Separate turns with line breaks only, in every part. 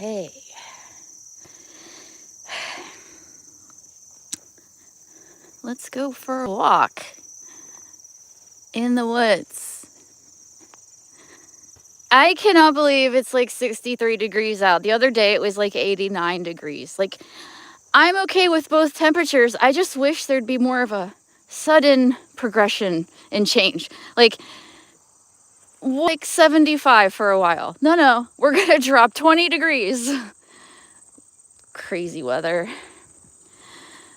Okay. Let's go for a walk in the woods. I cannot believe it's like 63 degrees out. The other day it was like 89 degrees. Like, I'm okay with both temperatures. I just wish there'd be more of a sudden progression and change. Like 75 for a while. No, we're gonna drop 20 degrees. Crazy weather.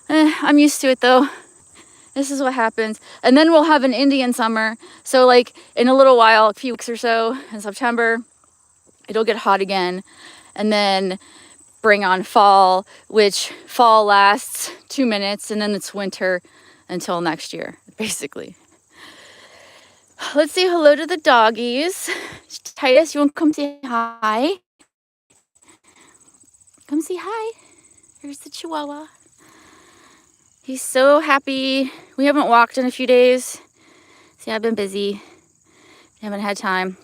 I'm used to it though. This is what happens. And then we'll have an Indian summer. So like in a little while, a few weeks or so in September, it'll get hot again. And then bring on fall, which fall lasts 2 minutes, and then it's winter until next year, basically. Let's say hello to the doggies. Titus, you want to come say hi? Come say hi. Here's the Chihuahua. He's so happy. We haven't walked in a few days. See, I've been busy. Haven't had time.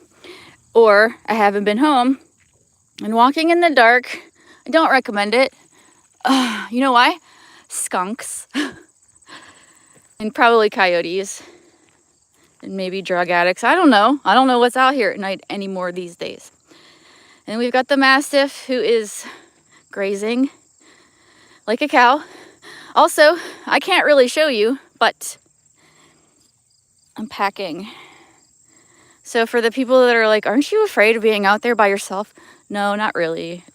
Or I haven't been home. And walking in the dark, I don't recommend it. You know why? Skunks. And probably coyotes. And maybe drug addicts. I don't know. I don't know what's out here at night anymore these days. And we've got the mastiff who is grazing like a cow. Also, I can't really show you, but I'm packing. So for the people that are like, aren't you afraid of being out there by yourself? No, not really.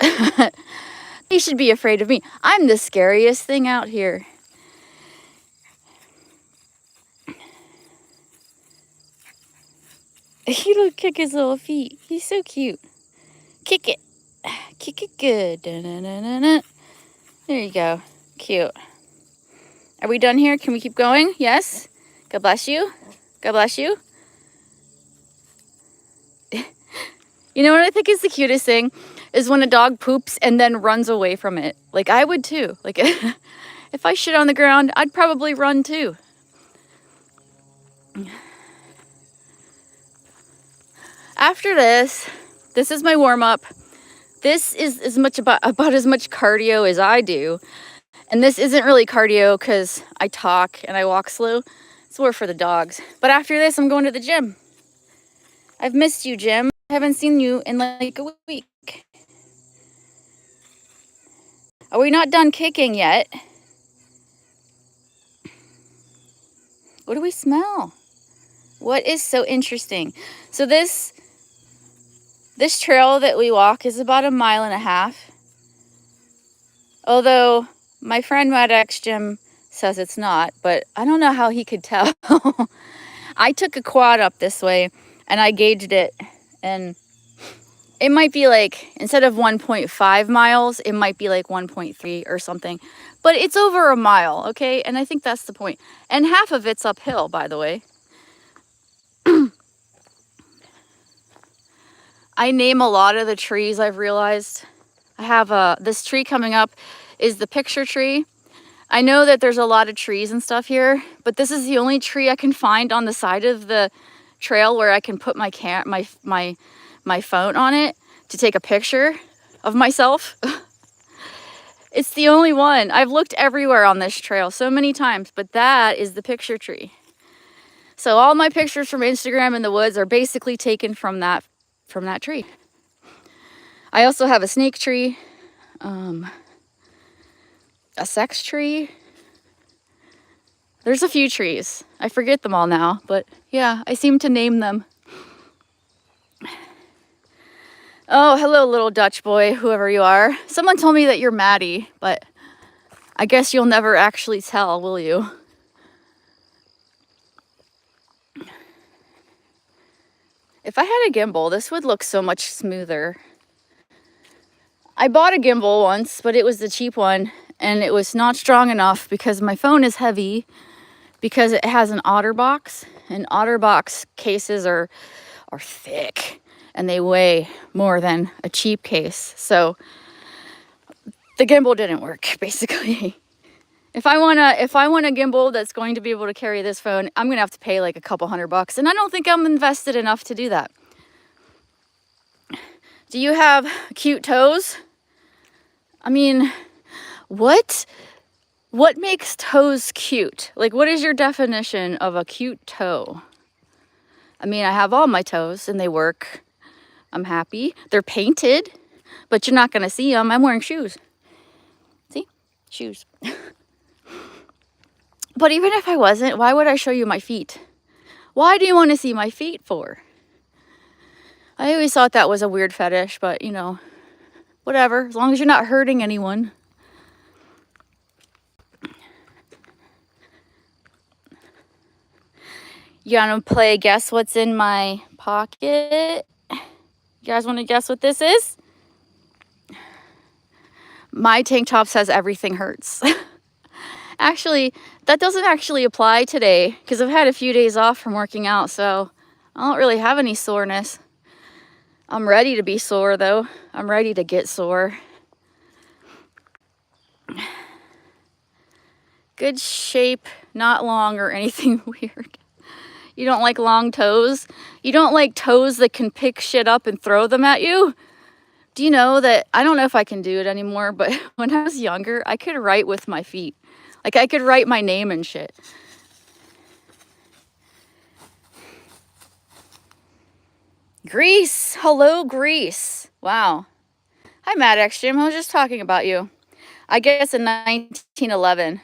You should be afraid of me. I'm the scariest thing out here. He'll kick his little feet. He's so cute. Kick it. Kick it good. Da-na-na-na-na. There you go. Cute. Are we done here? Can we keep going? Yes? God bless you. God bless you. You know what I think is the cutest thing? Is when a dog poops and then runs away from it. Like, I would too. Like, if I shit on the ground, I'd probably run too. After this is my warm-up. This is as much about as much cardio as I do. And this isn't really cardio because I talk and I walk slow. It's more for the dogs. But after this, I'm going to the gym. I've missed you, Jim. I haven't seen you in like a week. Are we not done kicking yet? What do we smell? What is so interesting? So this trail that we walk is about 1.5 miles. Although my friend Mad X Jim says it's not, but I don't know how he could tell. I took a quad up this way and I gauged it, and it might be like, instead of 1.5 miles, it might be like 1.3 or something. But it's over 1 mile, okay? And I think that's the point. And half of it's uphill, by the way. I name a lot of the trees, I've realized. I have this tree coming up is the picture tree. I know that there's a lot of trees and stuff here, but this is the only tree I can find on the side of the trail where I can put my phone on it to take a picture of myself. It's the only one. I've looked everywhere on this trail so many times, but that is the picture tree. So all my pictures from Instagram in the woods are basically taken from that tree. I also have a snake tree, a sex tree. There's a few trees. I forget them all now, but yeah, I seem to name them. Oh, hello, little Dutch boy, whoever you are. Someone told me that you're Maddie, but I guess you'll never actually tell, will you? If I had a gimbal, this would look so much smoother. I bought a gimbal once, but it was the cheap one, and it was not strong enough because my phone is heavy, because it has an OtterBox, and OtterBox cases are thick, and they weigh more than a cheap case. So the gimbal didn't work, basically. If I want a gimbal that's going to be able to carry this phone, I'm gonna have to pay like a couple $100, and I don't think I'm invested enough to do that. Do you have cute toes? I mean, what makes toes cute? Like, what is your definition of a cute toe? I mean, I have all my toes and they work. I'm happy. They're painted, but you're not going to see them. I'm wearing shoes. See? Shoes. But even if I wasn't, why would I show you my feet? Why do you want to see my feet for? I always thought that was a weird fetish, but you know, whatever. As long as you're not hurting anyone. You want to play guess what's in my pocket? You guys want to guess what this is? My tank top says everything hurts. Actually, that doesn't actually apply today because I've had a few days off from working out, so I don't really have any soreness. I'm ready to be sore though. I'm ready to get sore. Good shape, not long or anything weird. You don't like long toes? You don't like toes that can pick shit up and throw them at you? Do you know that, I don't know if I can do it anymore, but when I was younger, I could write with my feet. Like I could write my name and shit. Greece. Hello, Greece. Wow. Hi, Mad X Jim. I was just talking about you. I guess in 1911.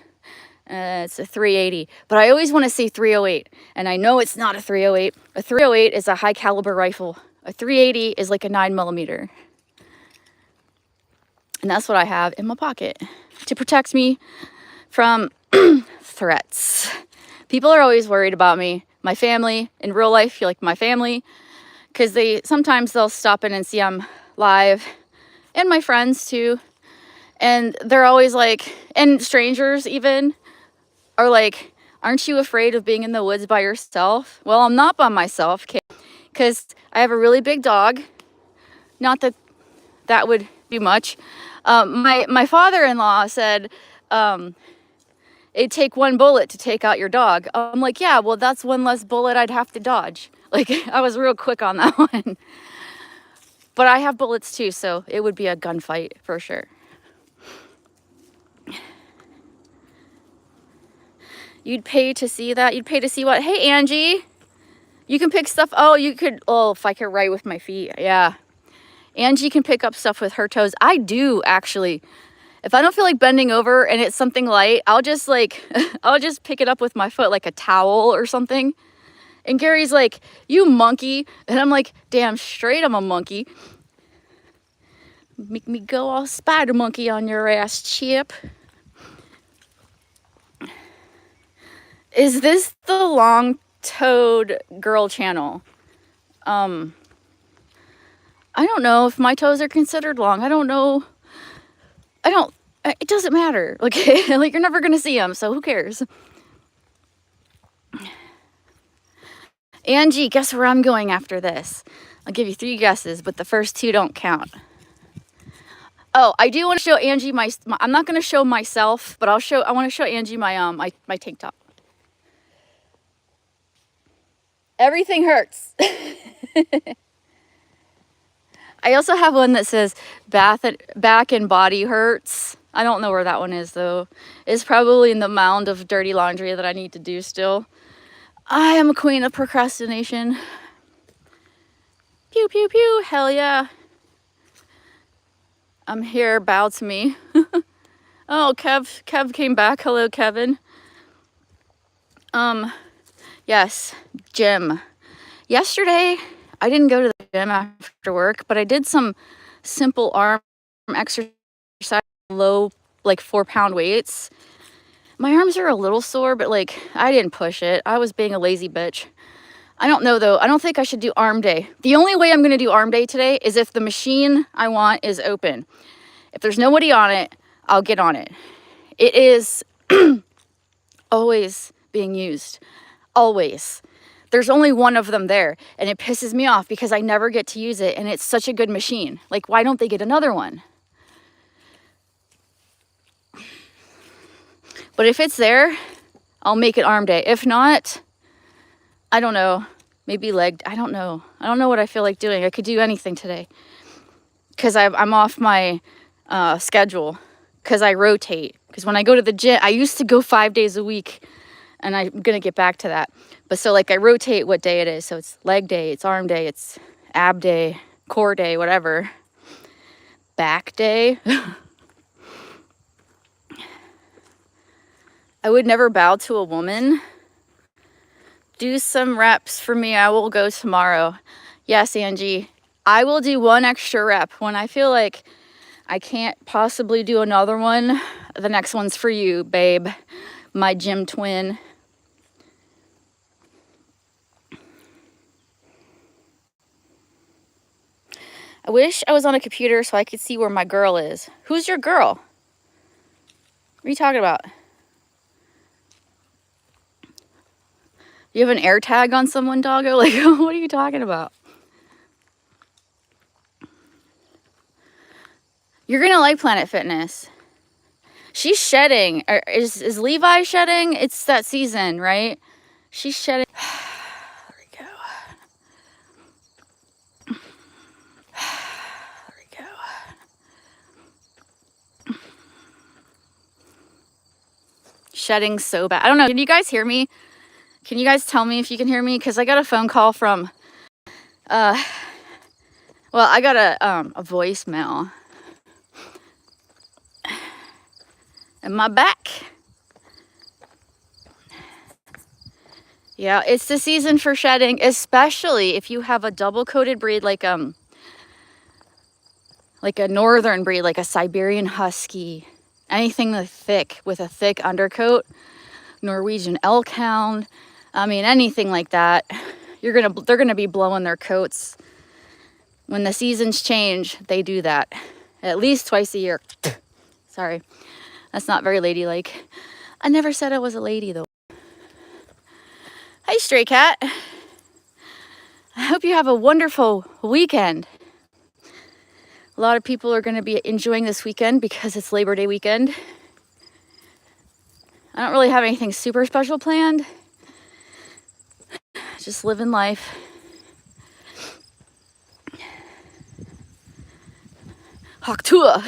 It's a 380, but I always want to say 308, and I know it's not a 308. A 308 is a high caliber rifle. A 380 is like a 9mm. And that's what I have in my pocket to protect me from threats. People are always worried about me. My family, in real life, you like my family, because sometimes they'll stop in and see I'm live, and my friends too. And they're always like, and strangers even, are like, aren't you afraid of being in the woods by yourself? Well, I'm not by myself, okay? Because I have a really big dog. Not that that would be much. My father-in-law said, it'd take one bullet to take out your dog. I'm like, yeah, well, that's one less bullet I'd have to dodge. Like, I was real quick on that one. But I have bullets too, so it would be a gunfight for sure. You'd pay to see that? You'd pay to see what? Hey, Angie. You can pick stuff. Oh, you could. Oh, if I could write with my feet. Yeah. Angie can pick up stuff with her toes. I do, actually. If I don't feel like bending over and it's something light, I'll just I'll just pick it up with my foot like a towel or something. And Gary's like, you monkey. And I'm like, damn straight I'm a monkey. Make me go all spider monkey on your ass, Chip. Is this the long-toed girl channel? I don't know if my toes are considered long. I don't know. It doesn't matter. Like, like you're never going to see them, so who cares? Angie, guess where I'm going after this? I'll give you 3 guesses, but the first 2 don't count. Oh, I do want to show Angie I'm not going to show myself, but I want to show Angie my tank top. Everything hurts. I also have one that says back and body hurts. I don't know where that one is though. It's probably in the mound of dirty laundry that I need to do still. I am a queen of procrastination. Pew, pew, pew. Hell yeah. I'm here. Bow to me. Oh, Kev came back. Hello, Kevin. Yes, gym. Yesterday, I didn't go to the gym after work, but I did some simple arm exercise, low, like 4-pound weights. My arms are a little sore, but like, I didn't push it. I was being a lazy bitch. I don't know though. I don't think I should do arm day. The only way I'm going to do arm day today is if the machine I want is open. If there's nobody on it, I'll get on it. It is always being used. Always. There's only one of them there, and it pisses me off because I never get to use it, and it's such a good machine. Like, why don't they get another one? But if it's there, I'll make it arm day. If not, I don't know. Maybe leg. I don't know. I don't know what I feel like doing. I could do anything today because I'm off my schedule because I rotate. Because when I go to the gym, I used to go 5 days a week, and I'm gonna get back to that. But so like I rotate what day it is. So it's leg day, it's arm day, it's ab day, core day, whatever. Back day. I would never bow to a woman. Do some reps for me. I will go tomorrow. Yes, Angie. I will do one extra rep when I feel like I can't possibly do another one. The next one's for you, babe. My gym twin. I wish I was on a computer so I could see where my girl is. Who's your girl? What are you talking about? You have an air tag on someone, doggo? Like, what are you talking about? You're gonna like Planet Fitness. She's shedding. Is Levi shedding? It's that season, right? She's shedding. There we go. There we go. Shedding so bad. I don't know. Can you guys hear me? Can you guys tell me if you can hear me? Because I got a phone call from, well, I got a voicemail. And my back. Yeah, it's the season for shedding, especially if you have a double-coated breed like a northern breed, like a Siberian Husky, anything thick with a thick undercoat, Norwegian elk hound. I mean, anything like that. They're gonna be blowing their coats. When the seasons change, they do that at least twice a year. Sorry, that's not very ladylike. I never said I was a lady though. Hi, stray cat. I hope you have a wonderful weekend. A lot of people are going to be enjoying this weekend because it's Labor Day weekend. I don't really have anything super special planned. Just living life. Haktua.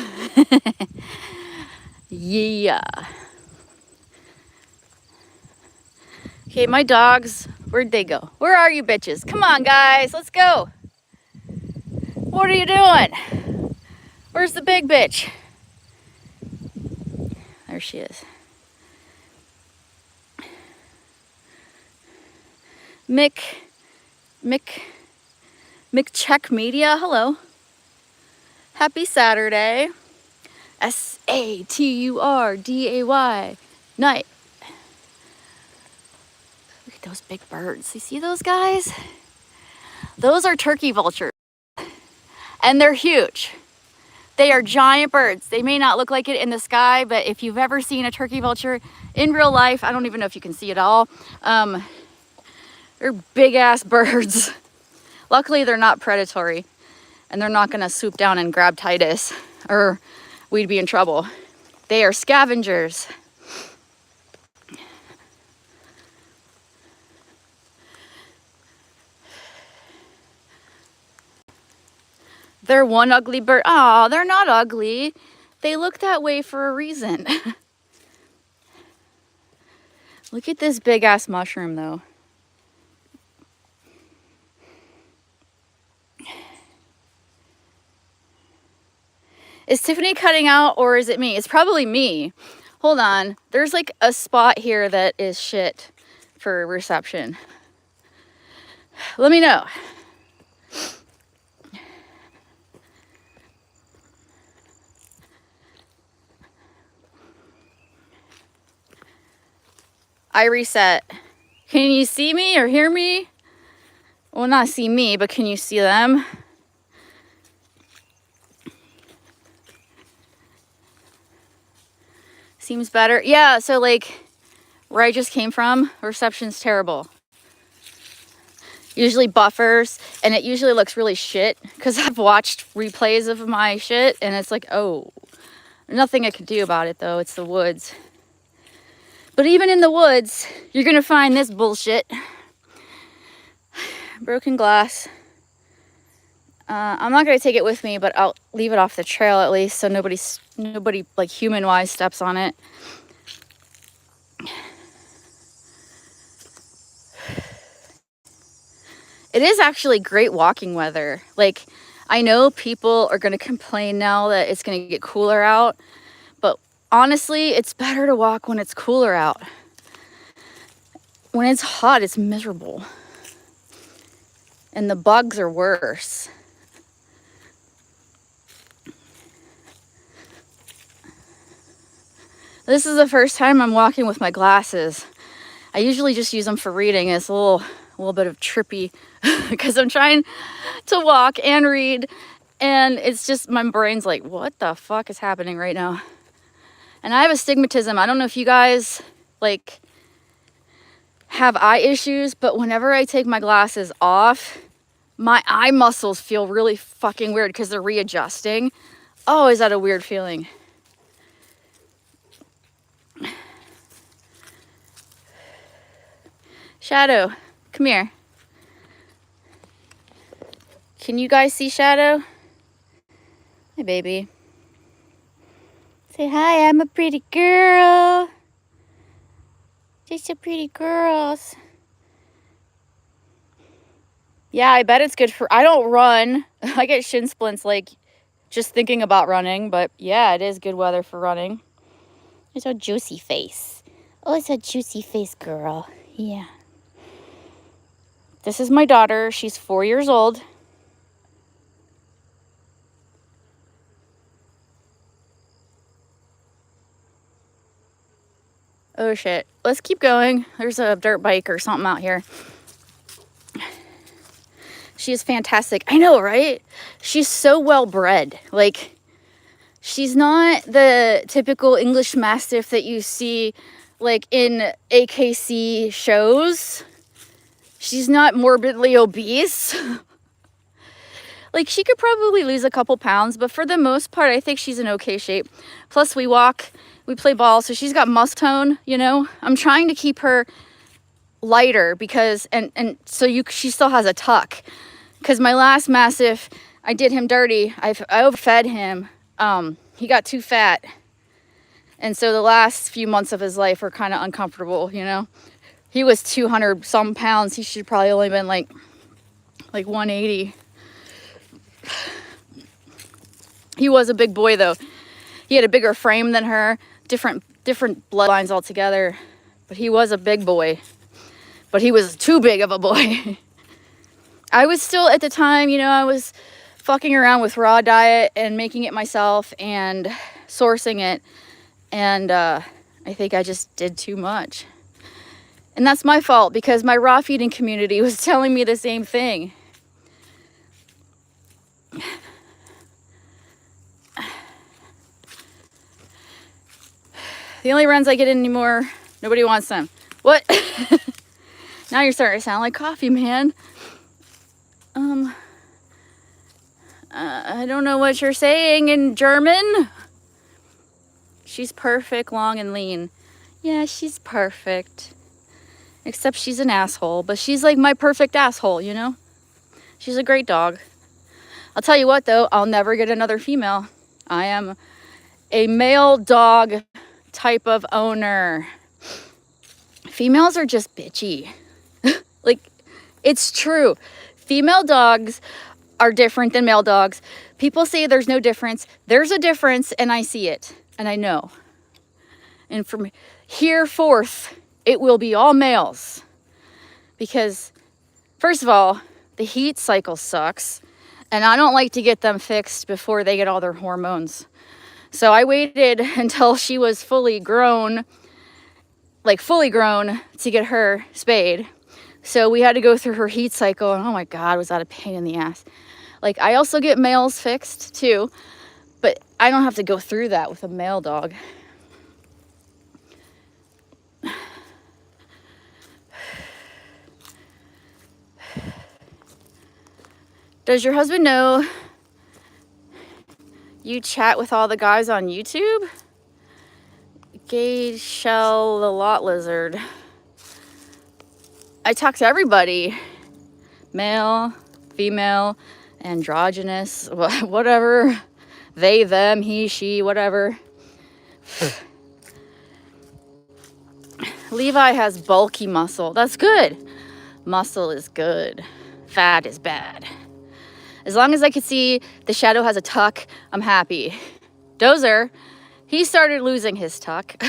Yeah. Okay, my dogs, where'd they go? Where are you bitches? Come on, guys, let's go. What are you doing? Where's the big bitch? There she is. Mick Check Media, hello. Happy Saturday. Saturday. Night. Look at those big birds. You see those guys? Those are turkey vultures. And they're huge. They are giant birds. They may not look like it in the sky, but if you've ever seen a turkey vulture in real life, I don't even know if you can see it all. They're big ass birds. Luckily, they're not predatory and they're not gonna swoop down and grab Titus or we'd be in trouble. They are scavengers. They're one ugly bird. Aw, they're not ugly. They look that way for a reason. Look at this big ass mushroom though. Is Tiffany cutting out or is it me? It's probably me. Hold on. There's like a spot here that is shit for reception. Let me know. I reset. Can you see me or hear me? Well, not see me, but can you see them? Seems better. Yeah, so like where I just came from, reception's terrible. Usually buffers, and it usually looks really shit because I've watched replays of my shit and it's like, oh, nothing I can do about it though. It's the woods. But even in the woods, you're gonna find this bullshit. Broken glass. I'm not going to take it with me, but I'll leave it off the trail at least so nobody like human-wise steps on it. It is actually great walking weather. Like, I know people are going to complain now that it's going to get cooler out, but honestly, it's better to walk when it's cooler out. When it's hot, it's miserable. And the bugs are worse. This is the first time I'm walking with my glasses. I usually just use them for reading. It's a little bit of trippy because I'm trying to walk and read, and it's just my brain's like, what the fuck is happening right now? And I have astigmatism. I don't know if you guys like have eye issues, but whenever I take my glasses off, my eye muscles feel really fucking weird because they're readjusting. Oh, is that a weird feeling? Shadow, come here. Can you guys see Shadow? Hi, baby. Say hi, I'm a pretty girl. Just a pretty girls. Yeah, I bet it's good for, I don't run. I get shin splints like just thinking about running, but yeah, it is good weather for running. It's a juicy face. Oh, it's a juicy face girl. Yeah. This is my daughter. She's 4 years old. Oh shit. Let's keep going. There's a dirt bike or something out here. She is fantastic. I know, right? She's so well bred. Like, she's not the typical English Mastiff that you see like in AKC shows. She's not morbidly obese. Like, she could probably lose a couple pounds, but for the most part, I think she's in okay shape. Plus, we walk, we play ball, so she's got muscle tone, you know? I'm trying to keep her lighter because, and so she still has a tuck. Because my last Mastiff, I did him dirty. I overfed him. He got too fat. And so the last few months of his life were kind of uncomfortable, you know? He was 200 some pounds. He should probably only been like 180. He was a big boy though. He had a bigger frame than her, different bloodlines altogether. But he was a big boy. But he was too big of a boy. I was still at the time, you know, I was fucking around with raw diet and making it myself and sourcing it. And I think I just did too much. And that's my fault because my raw feeding community was telling me the same thing. The only runs I get anymore, nobody wants them. What? Now you're starting to sound like coffee, man. I don't know what you're saying in German. She's perfect, long and lean. Yeah, she's perfect. Except she's an asshole, but she's like my perfect asshole, you know? She's a great dog. I'll tell you what though, I'll never get another female. I am a male dog type of owner. Females are just bitchy. Like, it's true. Female dogs are different than male dogs. People say there's no difference. There's a difference, and I see it, and I know. And from here forth, it will be all males. Because, first of all, the heat cycle sucks, and I don't like to get them fixed before they get all their hormones. So I waited until she was fully grown, to get her spayed. So we had to go through her heat cycle, and oh my God, was that a pain in the ass. Like, I also get males fixed too, but I don't have to go through that with a male dog. Does your husband know you chat with all the guys on YouTube? Gay shell the lot lizard. I talk to everybody. Male, female, androgynous, whatever, they, them, he, she, whatever. Levi has bulky muscle. That's good. Muscle is good. Fat is bad. As long as I can see the shadow has a tuck, I'm happy. Dozer, he started losing his tuck.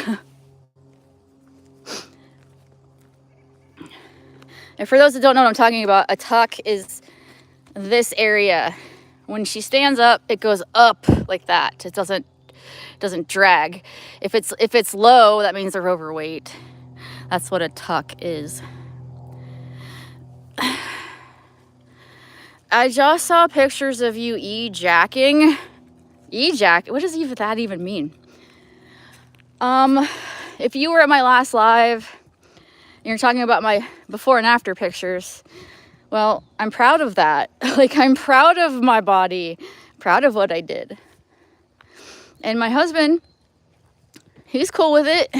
And for those that don't know what I'm talking about, a tuck is this area. When she stands up, it goes up like that. It doesn't drag. If it's low, that means they're overweight. That's what a tuck is. I just saw pictures of you e-jacking. E-jack? What does that even mean? If you were at my last live and you're talking about my before and after pictures, well, I'm proud of that. Like, I'm proud of my body, proud of what I did. And my husband, he's cool with it.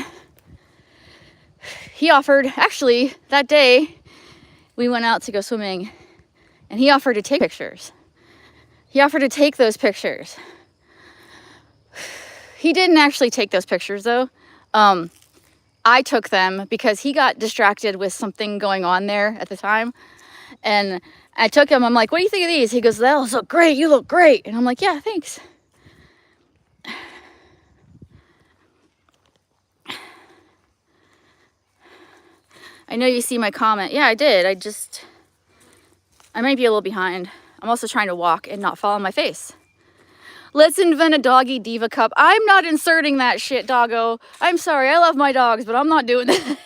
He offered, actually, that day, we went out to go swimming, and he offered to take pictures. He offered to take those pictures. He didn't actually take those pictures, though. I took them because he got distracted with something going on there at the time. And I took him. I'm like, what do you think of these? He goes, those look great. You look great. And I'm like, yeah, thanks. I know you see my comment. Yeah, I did. I might be a little behind. I'm also trying to walk and not fall on my face. Let's invent a doggy diva cup. I'm not inserting that shit, doggo. I'm sorry. I love my dogs, but I'm not doing that.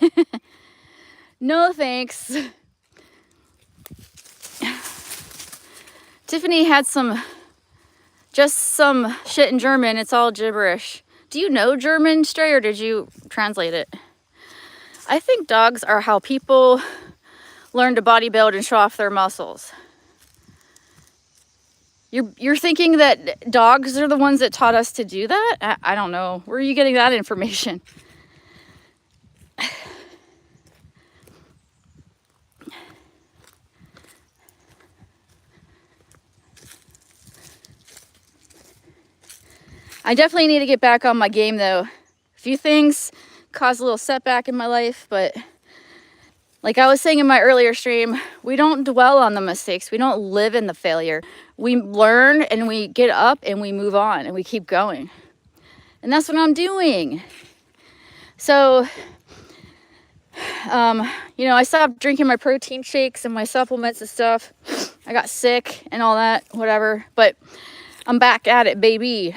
No, thanks. Tiffany had just some shit in German. It's all gibberish. Do you know German, Stray, or did you translate it? I think dogs are how people learn to bodybuild and show off their muscles. You're thinking that dogs are the ones that taught us to do that? I don't know. Where are you getting that information? I definitely need to get back on my game, though. A few things caused a little setback in my life, but like I was saying in my earlier stream, we don't dwell on the mistakes. We don't live in the failure. We learn and we get up and we move on and we keep going. And that's what I'm doing. So, I stopped drinking my protein shakes and my supplements and stuff. I got sick and all that, whatever. But I'm back at it, baby.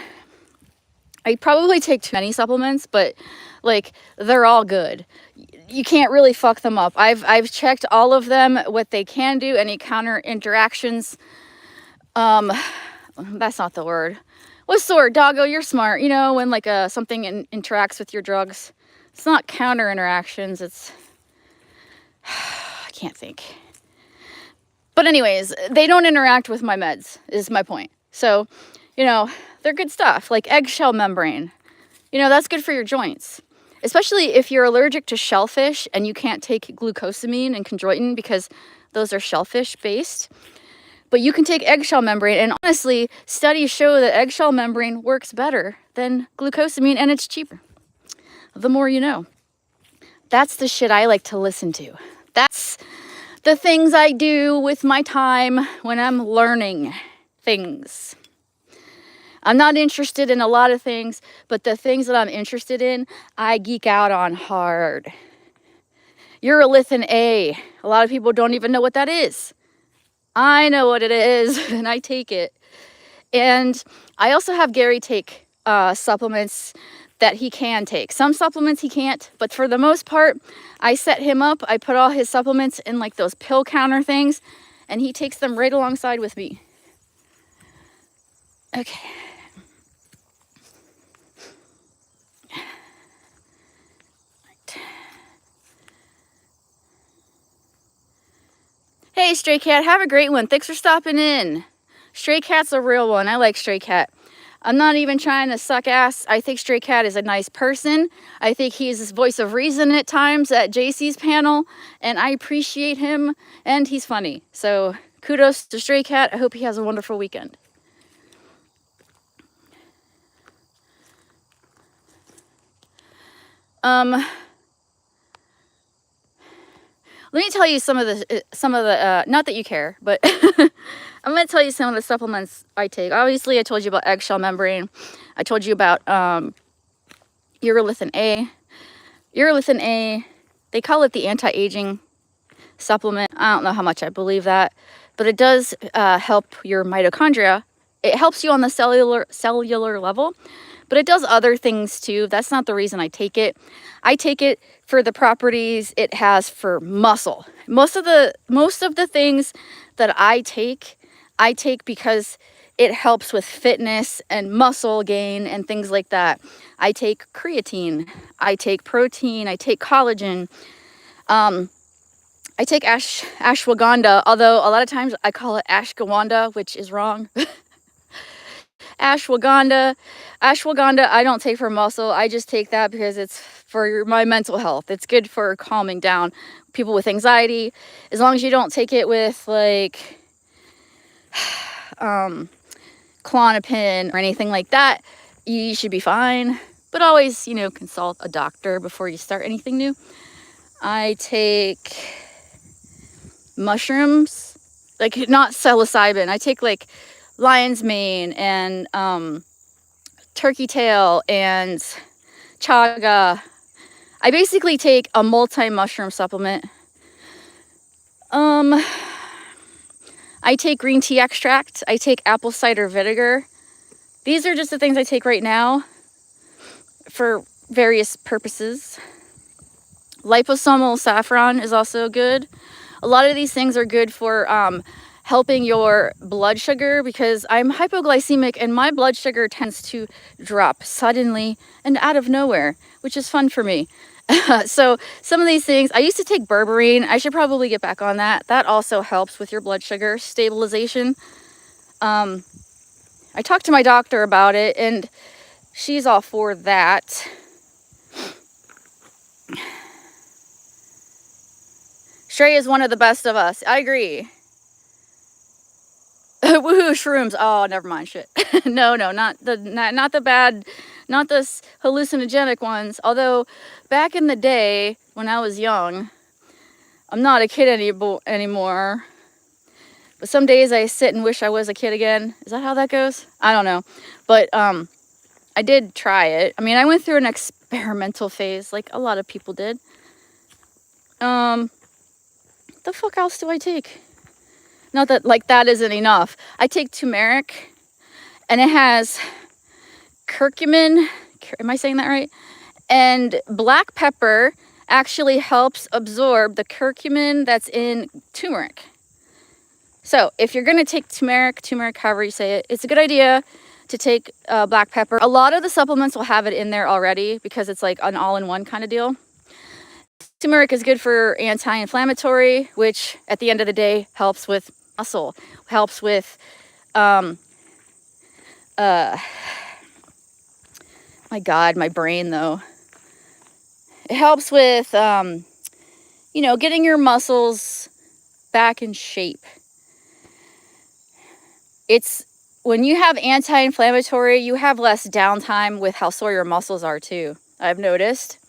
I probably take too many supplements, but like they're all good. You can't really fuck them up. I've checked all of them, what they can do, any counter interactions. That's not the word. What's the word? Doggo, you're smart. You know, when like something interacts with your drugs. It's not counter interactions. It's I can't think. But anyways, they don't interact with my meds, is my point. So, they're good stuff, like eggshell membrane. That's good for your joints. Especially if you're allergic to shellfish and you can't take glucosamine and chondroitin because those are shellfish based. But you can take eggshell membrane, and honestly, studies show that eggshell membrane works better than glucosamine, and it's cheaper. The more you know. That's the shit I like to listen to. That's the things I do with my time when I'm learning things. I'm not interested in a lot of things, but the things that I'm interested in, I geek out on hard. Urolithin A. A lot of people don't even know what that is. I know what it is, and I take it. And I also have Gary take supplements that he can take. Some supplements he can't, but for the most part, I set him up. I put all his supplements in like those pill counter things, and he takes them right alongside with me. Okay. Hey, Stray Cat, have a great one. Thanks for stopping in. Stray Cat's a real one. I like Stray Cat. I'm not even trying to suck ass. I think Stray Cat is a nice person. I think he's this voice of reason at times at JC's panel, and I appreciate him, and he's funny. So kudos to Stray Cat. I hope he has a wonderful weekend. Let me tell you some of the not that you care, but I'm going to tell you some of the supplements I take. Obviously, I told you about eggshell membrane. I told you about urolithin A. Urolithin A, they call it the anti-aging supplement. I don't know how much I believe that, but it does help your mitochondria. It helps you on the cellular level, but it does other things too. That's not the reason I take it. I take it for the properties it has for muscle. Most of the things that I take because it helps with fitness and muscle gain and things like that. I take creatine, I take protein, I take collagen. I take ashwagandha, although a lot of times I call it ashgawanda, which is wrong. Ashwagandha, I don't take for muscle. I just take that because it's for my mental health. It's good for calming down people with anxiety. As long as you don't take it with like Klonopin or anything like that, you should be fine. But always, consult a doctor before you start anything new. I take mushrooms, like not psilocybin. I take like lion's mane and turkey tail and chaga. I basically take a multi-mushroom supplement. I take green tea extract. I take apple cider vinegar. These are just the things I take right now for various purposes. Liposomal saffron is also good. A lot of these things are good for helping your blood sugar because I'm hypoglycemic and my blood sugar tends to drop suddenly and out of nowhere, which is fun for me. So some of these things, I used to take berberine. I should probably get back on that. That also helps with your blood sugar stabilization. I talked to my doctor about it and she's all for that. Stray is one of the best of us. I agree. Woohoo, shrooms. Oh, never mind. Shit. No, not the bad, not the hallucinogenic ones. Although back in the day when I was young, I'm not a kid anymore. But some days I sit and wish I was a kid again. Is that how that goes? I don't know. But I did try it. I mean, I went through an experimental phase like a lot of people did. The fuck else do I take? Not that like that isn't enough. I take turmeric and it has curcumin. Am I saying that right? And black pepper actually helps absorb the curcumin that's in turmeric. So if you're going to take turmeric, however you say it, it's a good idea to take black pepper. A lot of the supplements will have it in there already because it's like an all-in-one kind of deal. Turmeric is good for anti-inflammatory, which at the end of the day helps with muscle, helps with my God, my brain though. It helps with getting your muscles back in shape. It's when you have anti-inflammatory, you have less downtime with how sore your muscles are too. I've noticed.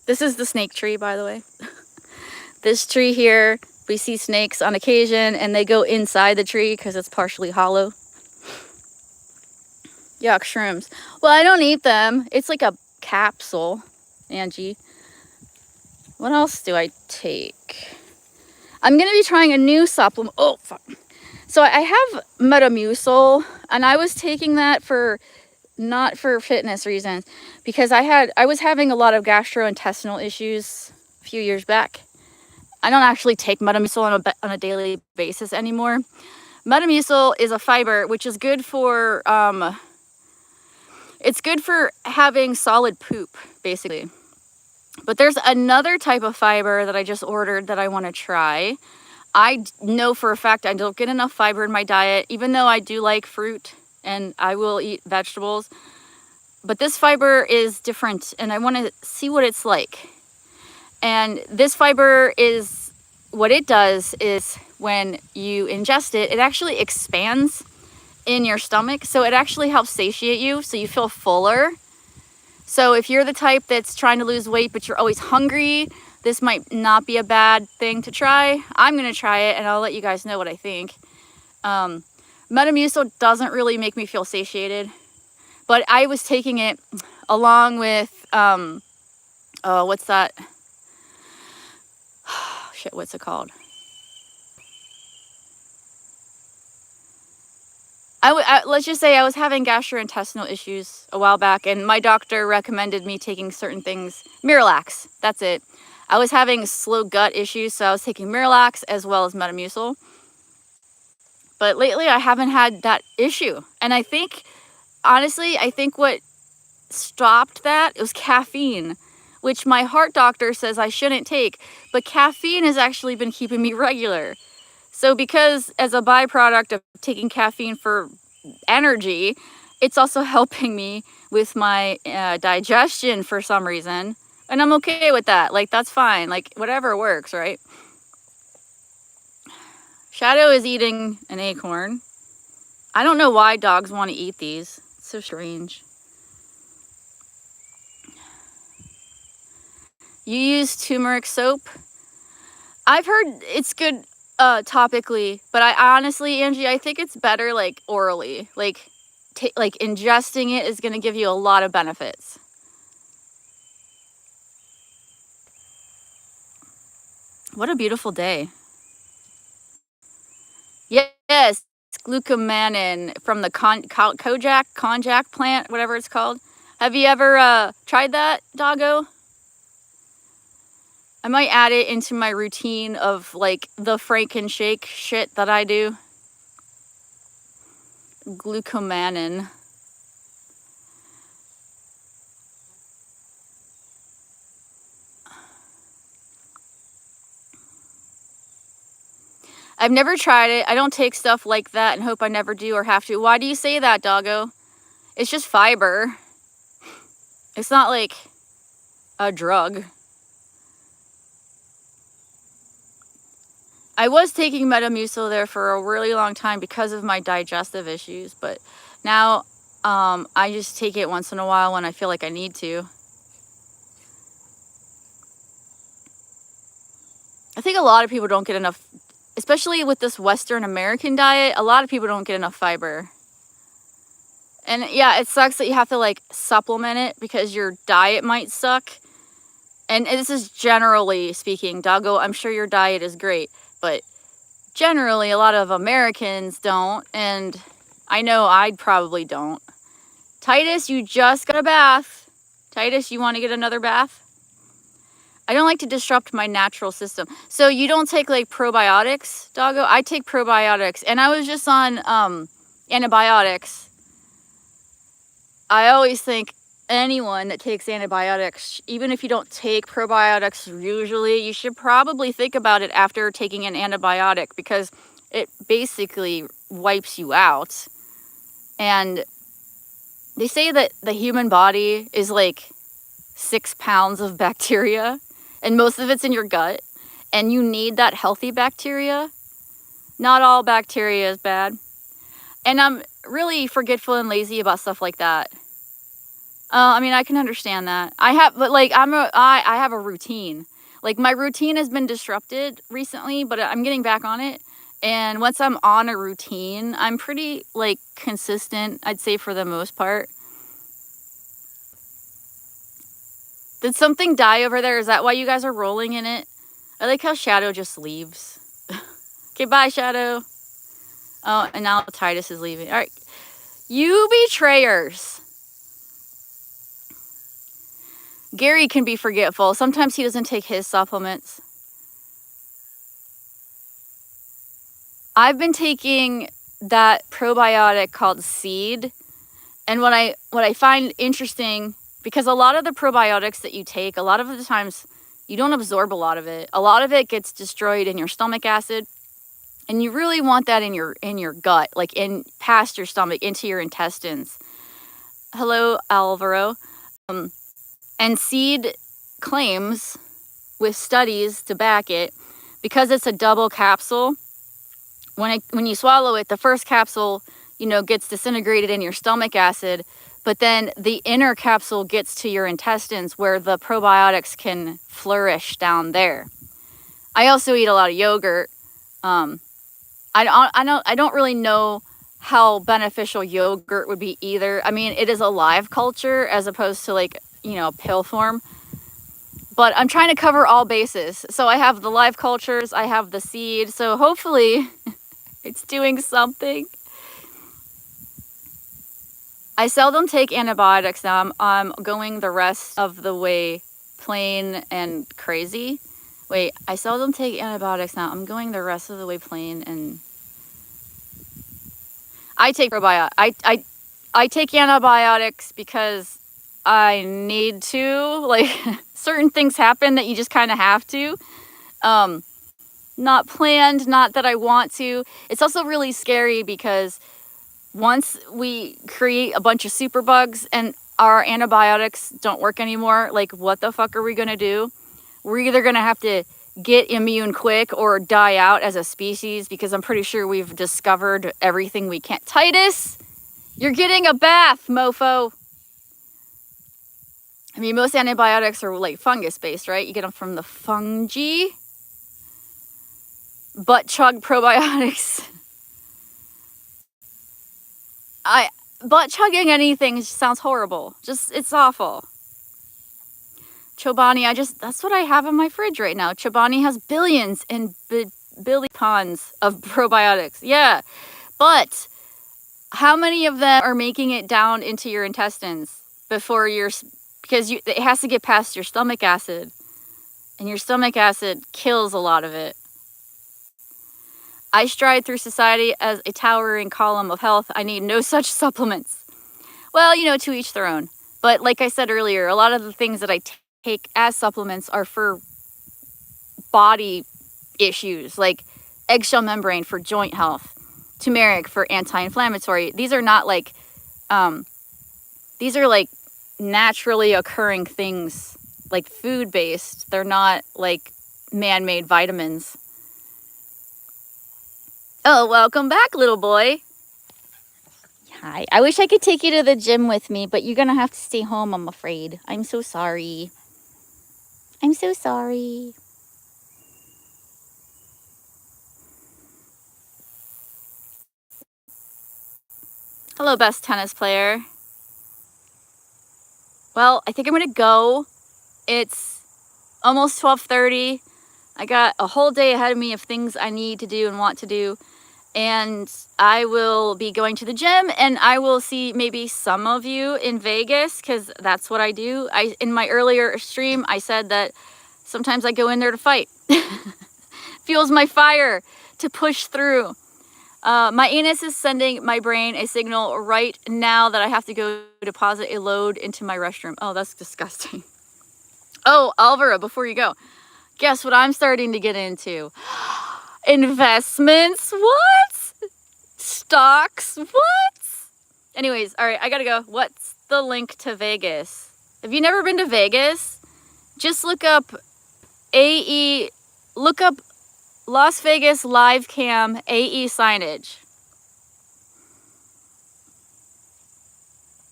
This is the snake tree, by the way. This tree here, we see snakes on occasion and they go inside the tree because it's partially hollow. Yuck, shrooms. Well, I don't eat them. It's like a capsule, Angie. What else do I take? I'm going to be trying a new supplement. Oh, fuck. So I have Metamucil and I was taking that not for fitness reasons, because I was having a lot of gastrointestinal issues a few years back. I don't actually take Metamucil on a daily basis anymore. Metamucil is a fiber which is good for it's good for having solid poop, basically. But there's another type of fiber that I just ordered that I want to try. I know for a fact I don't get enough fiber in my diet, even though I do like fruit and I will eat vegetables. But this fiber is different and I want to see what it's like. And this fiber is what it does is when you ingest it, it actually expands in your stomach. So it actually helps satiate you, so you feel fuller. So if you're the type that's trying to lose weight, but you're always hungry, this might not be a bad thing to try. I'm going to try it, and I'll let you guys know what I think. Metamucil doesn't really make me feel satiated, but I was taking it along with, what's that? Shit, what's it called? Let's just say I was having gastrointestinal issues a while back, and my doctor recommended me taking certain things. Miralax, that's it. I was having slow gut issues, so I was taking Miralax as well as Metamucil. But lately, I haven't had that issue. And I think, honestly, what stopped that, it was caffeine, which my heart doctor says I shouldn't take. But caffeine has actually been keeping me regular. So because as a byproduct of taking caffeine for energy, it's also helping me with my digestion for some reason. And I'm okay with that. Like, that's fine. Like, whatever works, right? Shadow is eating an acorn. I don't know why dogs want to eat these. It's so strange. You use turmeric soap? I've heard it's good topically, but I honestly, Angie, I think it's better like orally. Like ingesting it is going to give you a lot of benefits. What a beautiful day. Yes, glucomannan from the konjac plant, whatever it's called. Have you ever tried that, doggo? I might add it into my routine of like the Frankenshake shit that I do. Glucomannan. I've never tried it. I don't take stuff like that and hope I never do or have to. Why do you say that, doggo? It's just fiber. It's not like a drug. I was taking Metamucil there for a really long time because of my digestive issues, but now I just take it once in a while when I feel like I need to. I think a lot of people don't get enough, especially with this Western American diet, a lot of people don't get enough fiber. And yeah, it sucks that you have to like supplement it because your diet might suck. And this is generally speaking, doggo, I'm sure your diet is great, but generally a lot of Americans don't, and I know I probably don't. Titus, you just got a bath. Titus, you want to get another bath? I don't like to disrupt my natural system. So you don't take like probiotics, doggo? I take probiotics, and I was just on antibiotics. I always think anyone that takes antibiotics, even if you don't take probiotics usually, you should probably think about it after taking an antibiotic because it basically wipes you out. And they say that the human body is like 6 pounds of bacteria, and most of it's in your gut, and you need that healthy bacteria. Not all bacteria is bad. And I'm really forgetful and lazy about stuff like that. I mean, I can understand that. I have a routine. Like, my routine has been disrupted recently, but I'm getting back on it. And once I'm on a routine, I'm pretty, like, consistent, I'd say, for the most part. Did something die over there? Is that why you guys are rolling in it? I like how Shadow just leaves. Okay, bye, Shadow. Oh, and now Titus is leaving. All right. You betrayers. Gary can be forgetful. Sometimes he doesn't take his supplements. I've been taking that probiotic called Seed. And what I find interesting, because a lot of the probiotics that you take, a lot of the times you don't absorb a lot of it. A lot of it gets destroyed in your stomach acid. And you really want that in your gut, like in past your stomach, into your intestines. Hello, Alvaro. And Seed claims, with studies to back it, because it's a double capsule, when you swallow it, the first capsule, you know, gets disintegrated in your stomach acid, but then the inner capsule gets to your intestines where the probiotics can flourish down there. I also eat a lot of yogurt. I don't really know how beneficial yogurt would be either. I mean, it is a live culture as opposed to like, you know, pill form. But I'm trying to cover all bases. So I have the live cultures, I have the seed. So hopefully it's doing something. I seldom take antibiotics now. I'm going the rest of the way plain and crazy. Wait, I seldom take antibiotics now. I'm going the rest of the way plain and... I take probiotics. I take antibiotics because I need to. Like, certain things happen that you just kind of have to. Not planned, not that I want to. It's also really scary because once we create a bunch of superbugs and our antibiotics don't work anymore, like, what the fuck are we going to do? We're either going to have to get immune quick or die out as a species, because I'm pretty sure we've discovered everything we can. Titus, you're getting a bath, mofo. I mean, most antibiotics are like fungus based, right? You get them from the fungi. Butt chug probiotics. Butt chugging anything sounds horrible. It's awful. Chobani, that's what I have in my fridge right now. Chobani has billions and billions of probiotics. Yeah, but how many of them are making it down into your intestines before because it has to get past your stomach acid, and your stomach acid kills a lot of it. I stride through society as a towering column of health. I need no such supplements. Well, you know, to each their own. But like I said earlier, a lot of the things that I take as supplements are for body issues, like eggshell membrane for joint health, turmeric for anti-inflammatory. These are not like, these are like naturally occurring things, like food-based. They're not like man-made vitamins. Oh, welcome back, little boy. Hi. I wish I could take you to the gym with me, but you're gonna have to stay home, I'm afraid. I'm so sorry. I'm so sorry. Hello, best tennis player. Well, I think I'm gonna go. It's almost 12:30. I got a whole day ahead of me of things I need to do and want to do. And I will be going to the gym, and I will see maybe some of you in Vegas, because that's what I do. In my earlier stream, I said that sometimes I go in there to fight. Fuels my fire to push through. My anus is sending my brain a signal right now that I have to go deposit a load into my restroom. Oh, that's disgusting. Oh, Alvaro, before you go, guess what I'm starting to get into? Investments? What? Stocks? What? Anyways, all right, I gotta go. What's the link to Vegas? Have you never been to Vegas? Just look up look up Las Vegas live cam AE signage.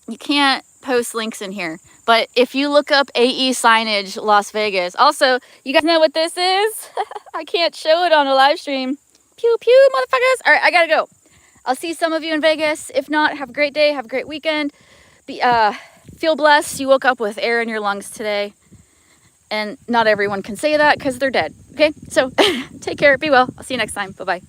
You can't post links in here, but if you look up AE signage Las Vegas, also, you guys know what this is? I can't show it on a live stream. Pew pew, motherfuckers. All right, I gotta go. I'll see some of you in Vegas. If not, have a great day, have a great weekend. Feel blessed you woke up with air in your lungs today. And not everyone can say that because they're dead. Okay, so take care, be well. I'll see you next time. Bye-bye.